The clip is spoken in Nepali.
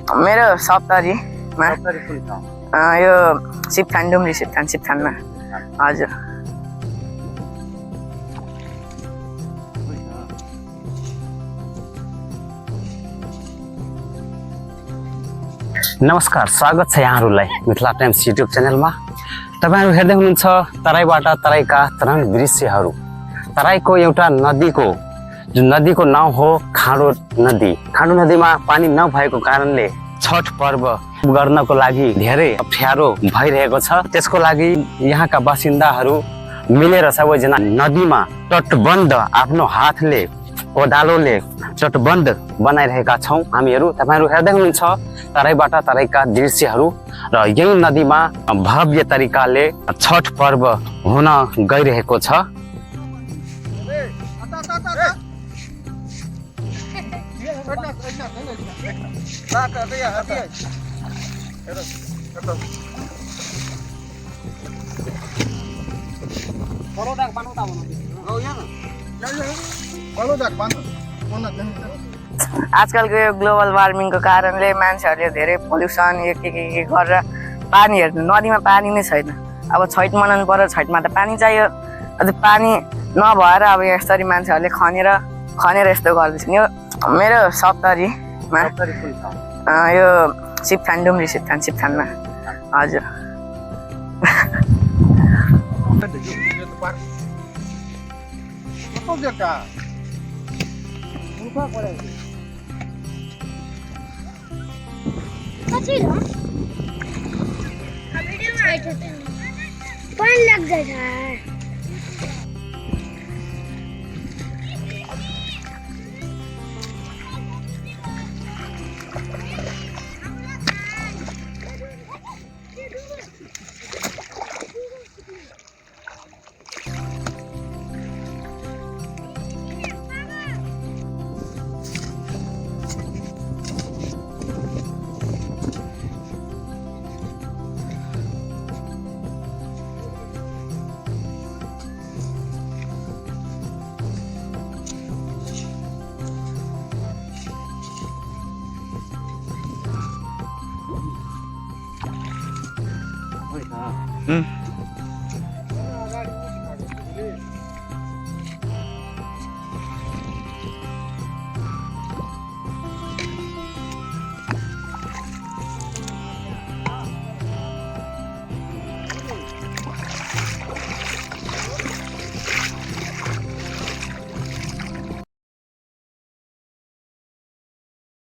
मेरो सप्तरीमा यो सिप्थान डुम्री सिप्थानमा हजुर। नमस्कार, स्वागत छ यहाँहरूलाई मिथिला टाइम्स युट्युब च्यानलमा। तपाईहरु हेर्दै हुनुहुन्छ तराईबाट तराईका तरंग दृश्यहरू। तराईको एउटा नदीको जुन नदीको नाम हो खाँडो नदी। खाँडो नदीमा पानी नभएको कारणले छठ पर्व गर्नको लागि धेरै अप्ठ्यारो भइरहेको छ। त्यसको लागि यहाँका बासिन्दाहरू मिलेर सबैजना नदीमा तटबन्ध आफ्नो हातले कोदालोले तटबन्ध बनाइरहेका छौँ हामीहरू। तपाईहरु हेर्दै हुनुहुन्छ तराईबाट तराईका दृश्यहरू र यही नदीमा भव्य तरिकाले छठ पर्व हुन गइरहेको छ। आजकलको यो ग्लोबल वार्मिङको कारणले मान्छेहरूले धेरै पोल्युसन के गरेर पानी हेर्नु नदीमा पानी नै छैन। अब छैठ मनाउनु पर्यो, छैठमा त पानी चाहियो। अझ पानी नभएर अब यसरी मान्छेहरूले खनेर यस्तो गर्दैछन्। यो मेरो सप्तरीमा यो सिप्थान डुम्री सिप्थानमा हजुर। पानी लग गया